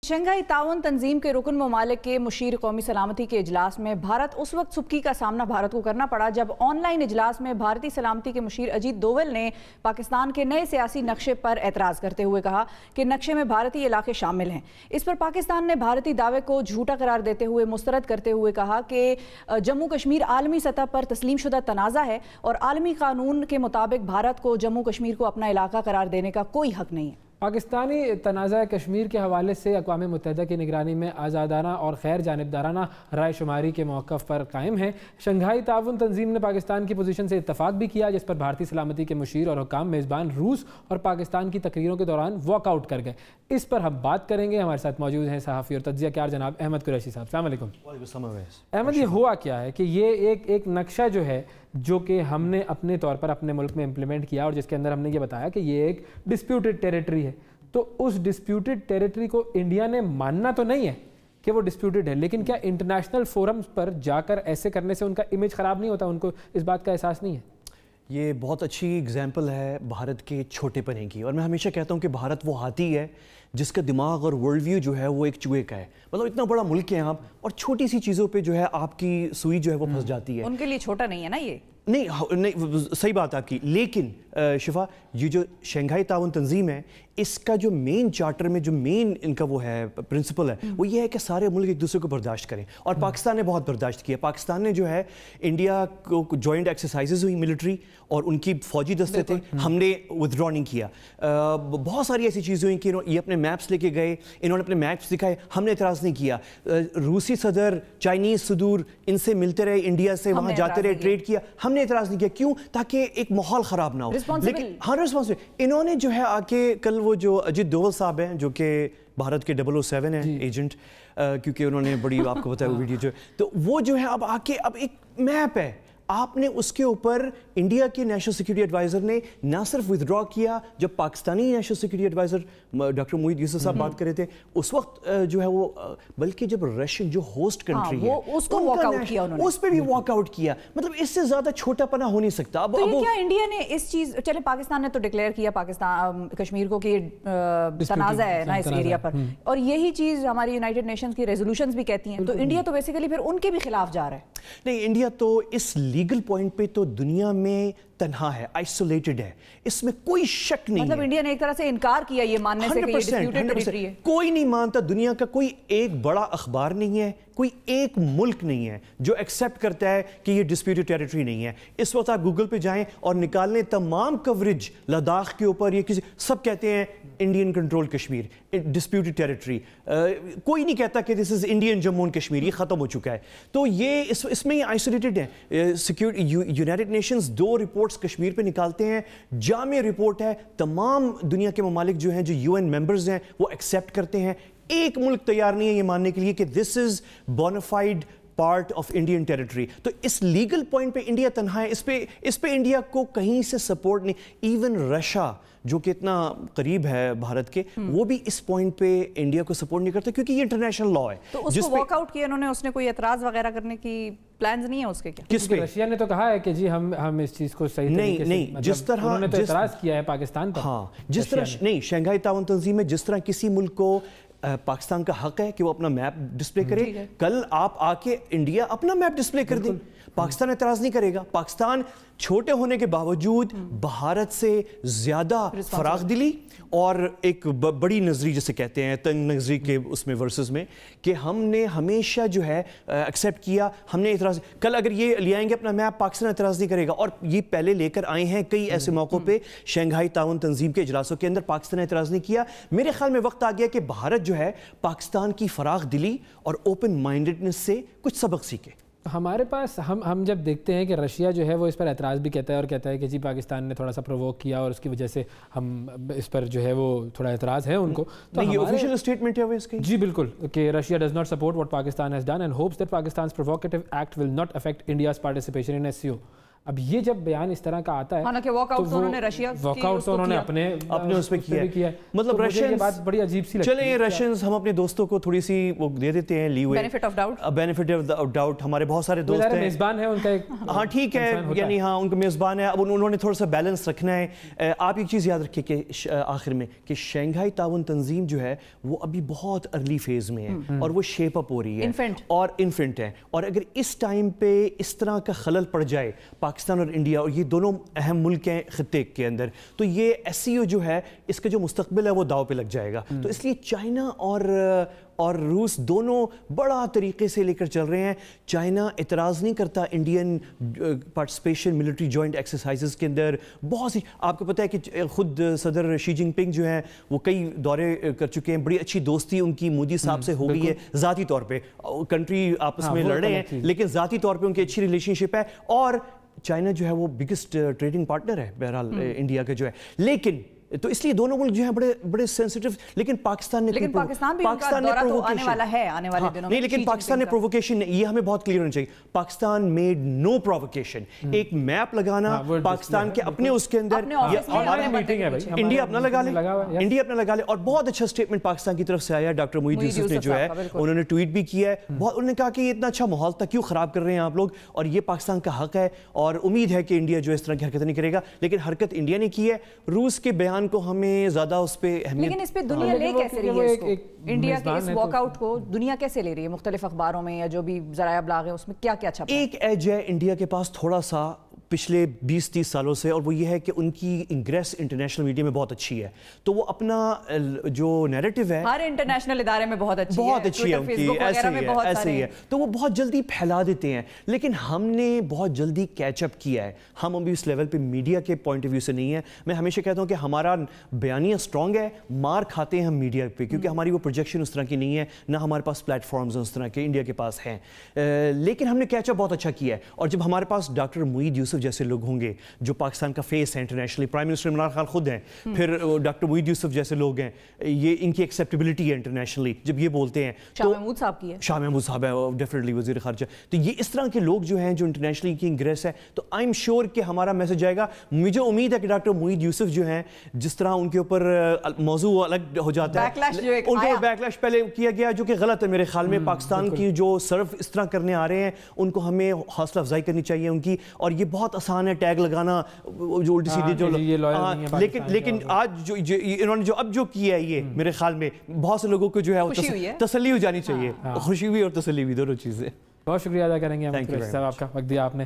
Shanghai ताउन तंजीम के रुकन ममालिक के मुशीर कौमी सलामती के इजलास में भारत उस वक्त सुबकी का सामना भारत को करना पड़ा जब ऑनलाइन इजलास में भारतीय सलामती के मुशीर अजीत डोवल ने पाकिस्तान के नए सियासी नक्शे पर एतराज़ करते हुए कहा कि नक्शे में भारतीय इलाके शामिल हैं। इस पर पाकिस्तान ने भारतीय दावे को झूठा करार देते हुए मुस्तरद करते हुए कहा कि जम्मू कश्मीर आलमी सतह पर तस्लीम शुदा तनाज़ा है और आलमी कानून के मुताबिक भारत को जम्मू कश्मीर को अपना इलाका करार देने का कोई हक नहीं है। पाकिस्तानी तनाज़ा कश्मीर के हवाले से अक़वाम मुत्तहिदा की निगरानी में आज़ादाना और खैर जानिबदाराना राय शुमारी के मौक़िफ़ पर कायम है। शंघाई ताउन तंजीम ने पाकिस्तान की पोजीशन से इत्तफ़ाक़ भी किया, जिस पर भारतीय सलामती के मुशीर और हुक्काम मेज़बान रूस और पाकिस्तान की तकरीरों के दौरान वॉकआउट कर गए। इस पर हम बात करेंगे। हमारे साथ मौजूद हैं सहाफ़ी और तज्ज़िया कार जनाब अहमद कुरैशी साहब। अस्सलाम वालेकुम। अहमद, ये हुआ क्या है कि ये एक नक्शा जो है जो कि हमने अपने तौर पर अपने मुल्क में इम्प्लीमेंट किया और जिसके अंदर हमने ये बताया कि ये एक डिस्प्यूटेड टेरिटरी है, तो उस डिस्प्यूटेड टेरिटरी को इंडिया ने मानना तो नहीं है कि वो डिस्प्यूटेड है, लेकिन क्या इंटरनेशनल फोरम्स पर जाकर ऐसे करने से उनका इमेज ख़राब नहीं होता? उनको इस बात का एहसास नहीं है? ये बहुत अच्छी एग्जाम्पल है भारत के छोटेपने की, और मैं हमेशा कहता हूँ कि भारत वो हाथी है जिसका दिमाग और वर्ल्ड व्यू जो है वो एक चूहे का है। मतलब इतना बड़ा मुल्क है आप, और छोटी सी चीज़ों पे जो है आपकी सुई जो है वो फंस जाती है। उनके लिए छोटा नहीं है ना ये। नहीं, सही बात आपकी, लेकिन शिफा, ये जो शंघाई ताउन तंजीम है, इसका जो मेन चार्टर में जो मेन इनका वो है प्रिंसिपल है, वो ये है कि सारे मुल्क एक दूसरे को बर्दाश्त करें, और पाकिस्तान ने बहुत बर्दाश्त किया। पाकिस्तान ने जो है इंडिया को जॉइंट एक्सरसाइजेज हुई मिलिट्री, और उनकी फौजी दस्ते थे, हमने विदड्रॉ नहीं किया। बहुत सारी ऐसी चीज़ें हुई कि ये अपने मैप्स लेके गए, इन्होंने अपने मैप्स दिखाए, हमने एतराज़ नहीं किया। रूसी सदर, चाइनीज़ सदूर, इनसे मिलते रहे, इंडिया से वहाँ जाते रहे, ट्रेड किया, हमने एतराज़ नहीं किया। क्यों? ताकि एक माहौल ख़राब ना हो। लेकिन हाँ, रिस्पॉन्सिबल इन्होंने जो है आके कल वो जो अजीत डोवल साहब हैं जो कि भारत के 007 हैं एजेंट, क्योंकि उन्होंने बड़ी आपको बताया वो वीडियो जो, तो वो जो है अब आके अब एक मैप है, आपने उसके ऊपर इंडिया के नेशनल सिक्योरिटी एडवाइज़र ने ना सिर्फ विदड्रॉ किया, जब Pakistani national security adviser doctor Mohit Yusuf साहब बात कर रहे थे उस वक्त जो है वो, बल्कि जब रशियन जो होस्ट कंट्री है उसको वॉकआउट किया उन्होंने, उस पर भी वॉकआउट किया। मतलब इससे ज़्यादा छोटापना हो नहीं सकता। अब तो क्या इंडिया ने इस चीज़, चले पाकिस्तान ने तो डिक्लेयर किया पाकिस्तान कश्मीर को कि तनाज़ा है ना इस एरिया पर, और यही चीज़ हमारी यूनाइटेड नेशंस की रेजोल्यूशंस भी कहती हैं, तो इंडिया तो बेसिकली फिर उनके भी खिलाफ जा रहा है। नहीं, इंडिया तो इस लीगल पॉइंट पे तो दुनिया में तन्हा है, आइसोलेटेड है, इसमें कोई शक नहीं। मतलब इंडिया ने एक तरह से इनकार किया ये मानने से कि ये डिस्प्यूटेड टेरिटरी है। कोई नहीं मानता, दुनिया का कोई एक बड़ा अखबार नहीं है, कोई एक मुल्क नहीं है जो एक्सेप्ट करता है कि ये डिस्प्यूटेड टेरिटरी नहीं है। इस वक्त आप गूगल पे जाएं और निकालने तमाम कवरेज लद्दाख के ऊपर, ये किसी सब कहते हैं Indian control Kashmir, disputed territory. कोई नहीं कहता कि this is Indian Jammu and Kashmir, ये खत्म हो चुका है। तो ये इसमें ये आइसोलेटेड है। Security United Nations 2 reports Kashmir पे निकालते हैं, जामे रिपोर्ट है, तमाम दुनिया के ममालिक जो हैं, जो UN मेंबर्स हैं, वो एक्सेप्ट करते हैं। एक मुल्क तैयार नहीं है ये मानने के लिए कि this is bonafide part of Indian territory. तो इस लीगल पॉइंट पे इंडिया तन्हा है, इस पे इंडिया को कहीं से सपोर्ट नहीं। इवन रशिया जो कि इतना करीब है भारत के, वो भी इस पॉइंट पे इंडिया को सपोर्ट नहीं करता, क्योंकि ये इंटरनेशनल लॉ है। तो उसको वॉकआउट किया उन्होंने, उसने कोई एतराज वगैरह करने की प्लान्स नहीं है उसके? क्या किस पे? रशिया ने तो कहा है कि जी हम इस चीज को सही नहीं, मतलब जिस तरह उन्होंने तो एतराज किया है पाकिस्तान पर। हाँ, जिस तरह नहीं, शंघाई ताउन तंजीम में जिस तरह किसी मुल्क को पाकिस्तान का हक है कि वो अपना मैप डिस्प्ले करे, कल आप आके इंडिया अपना मैप डिस्प्ले कर दे, पाकिस्तान एतराज नहीं करेगा। पाकिस्तान छोटे होने के बावजूद भारत से ज्यादा फराख दिली और एक बड़ी नजरी जिसे कहते हैं, तंग नजरी के उसमें वर्सेस में, कि हमने हमेशा जो है एक्सेप्ट किया, हमने एतराज। कल अगर ये ले आएंगे अपना मैप, पाकिस्तान एतराज नहीं करेगा, और ये पहले लेकर आए हैं कई ऐसे मौक़ों पे शंघाई ताउन तंजीम के इजलासों के अंदर, पाकिस्तान एतराज नहीं किया। मेरे ख्याल में वक्त आ गया कि भारत जो है पाकिस्तान की फराख दिली और ओपन माइंडेडनेस से कुछ सबक सीखे। हमारे पास हम जब देखते हैं कि रशिया जो है वो इस पर एतराज़ भी कहता है और कहता है कि जी पाकिस्तान ने थोड़ा सा प्रोवोक किया और उसकी वजह से हम इस पर जो है वो थोड़ा एतराज़ है उनको, तो ये ऑफिशियल स्टेटमेंट है इसकी। जी बिल्कुल, कि Russia does not support what Pakistan has done and hopes that Pakistan's provocative act will not affect India's participation in SCO। اب یہ جب بیان اس طرح کا آتا ہے حالانکہ واک آؤٹ تو انہوں نے رشیا واک آؤٹ تو انہوں نے اپنے اس پہ کیا ہے. مطلب رشین یہ بات بڑی عجیب سی لگتی ہے. چلیں رشینز ہم اپنے دوستوں کو تھوڑی سی وہ دے دیتے ہیں leeway, benefit of doubt, benefit of doubt. ہمارے بہت سارے دوست ہیں, میزبان ہے ان کا ایک, ہاں ٹھیک ہے, یعنی ہاں ان کا میزبان ہے, اب انہوں نے تھوڑا سا بیلنس رکھنا ہے. آپ ایک چیز یاد رکھیں کہ آخر میں کہ شنگھائی تعاون تنظیم جو ہے وہ ابھی بہت ارلی فیز میں ہے اور وہ شیپ اپ ہو رہی ہے اور انفنٹ ہے, اور اگر اس ٹائم پہ اس طرح کا خلل پڑ جائے پاکستان اور انڈیا, اور یہ دونوں اہم ملک ہیں خطے کے اندر, تو یہ ایس سی او جو ہے اس کا جو مستقبل ہے وہ داؤ پہ لگ جائے گا. تو اس لیے چائنا اور روس دونوں بڑا طریقے سے لے کر چل رہے ہیں. چائنا اعتراض نہیں کرتا Indian participation military joint exercises کے اندر. بہت سی آپ کو پتہ ہے کہ خود صدر شی جن پنگ جو ہیں وہ کئی دورے کر چکے ہیں, بڑی اچھی دوستی ان کی مودی صاحب سے ہو گئی ہے. ذاتی طور پہ کنٹری آپس میں لڑ رہے ہیں لیکن ذاتی طور پہ ان کی اچھی ریلیشن شپ ہے, اور چائنا جو ہے وہ بگسٹ ٹریڈنگ پارٹنر ہے بہرحال انڈیا کا جو ہے. لیکن تو اس لیے دونوں ملک جو ہیں بڑے سینسٹیو, لیکن پاکستان نے لیکن پاکستان بھی آنے والا ہے آنے والے دنوں نہیں, لیکن پاکستان نے پرووکیشن, یہ ہمیں بہت کلیئر ہونا چاہیے, پاکستان میڈ نو پرووکیشن. ایک میپ لگانا پاکستان کے اپنے اس کے اندر, انڈیا اپنا لگا لے, انڈیا اپنا لگا لے. اور بہت اچھا اسٹیٹمنٹ پاکستان کی طرف سے آیا, ڈاکٹر معید یوسف نے جو ہے انہوں نے ٹویٹ بھی کیا ہے. انہوں نے کہا کہ یہ اتنا اچھا ماحول تھا, کیوں خراب کر رہے ہیں آپ لوگ, اور یہ پاکستان کا حق ہے, اور امید ہے کہ انڈیا جو اس طرح کی حرکت نہیں کرے گا. لیکن حرکت انڈیا نے کی ہے. روس کے بیان کو ہمیں زیادہ اس پہ اہمیت, لیکن اس پہ دنیا لے کیسے رہی ہے اس کو, انڈیا کے اس واک آؤٹ کو دنیا کیسے لے رہی ہے مختلف اخباروں میں یا جو بھی ذرائع ابلاغ ہے اس میں کیا کیا چھپا ہے؟ ایک ایج ہے انڈیا کے پاس تھوڑا سا پچھلے 20-30 سالوں سے, اور وہ یہ ہے کہ ان کی انگریس انٹرنیشنل میڈیا میں بہت اچھی ہے. تو وہ اپنا جو نیریٹو ہے ہر انٹرنیشنل ادارے میں بہت اچھی ہے ان کی, ایسے ہی ہے, تو وہ بہت جلدی پھیلا دیتے ہیں. لیکن ہم نے بہت جلدی کیچ اپ کیا ہے, ہم ابھی اس لیول پہ میڈیا کے پوائنٹ آف ویو سے نہیں ہے. میں ہمیشہ کہتا ہوں کہ ہمارا بیانیہ اسٹرانگ ہے, مار کھاتے ہیں ہم میڈیا پہ کیونکہ ہماری وہ پروجیکشن اس طرح کی نہیں ہے, نہ ہمارے پاس پلیٹ فارمز اس طرح کے انڈیا کے پاس ہیں. لیکن ہم نے کیچ اپ بہت اچھا کیا ہے. اور جب ہمارے پاس ڈاکٹر معید یوسف جیسے لوگ ہوں گے جو پاکستان کا فیس ہے internationally, prime minister Imran Khan خود ہیں, پھر ڈاکٹر معید یوسف جیسے لوگ ہیں, یہ ان کی ایکسیپٹیبلٹی ہے انٹرنیشنلی جب یہ بولتے ہیں. شاہ محمود صاحب کی ہے, شاہ محمود صاحب ہے ڈیفینیٹلی وزیر خارجہ. تو یہ اس طرح کے لوگ جو ہیں جو انٹرنیشنلی کی انگریس ہے, تو آئی ایم شیور کہ ہمارا میسج جائے گا. مجھے امید ہے کہ ڈاکٹر معید یوسف جو ہیں, جس طرح ان کے اوپر موضوع الگ ہو جاتا ہے, ان کو بیکلیش پہلے کیا گیا جو کہ غلط ہے میرے خیال میں. پاکستان کی جو صرف اس طرح کرنے آ رہے ہیں ان کو ہمیں حوصلہ افزائی کرنی چاہیے ان کی. اور یہ بہت آسان ہے ٹیگ لگانا جو الٹی سیدھی جو, لیکن آج جو انہوں نے جو اب جو کیا ہے یہ میرے خیال میں بہت سے لوگوں کو جو ہے تسلی ہو جانی چاہیے, خوشی ہوئی اور تسلی ہوئی, دونوں چیزیں. بہت شکریہ ادا کریں گے ہم صاحب, آپ کا وقت دیا آپ نے.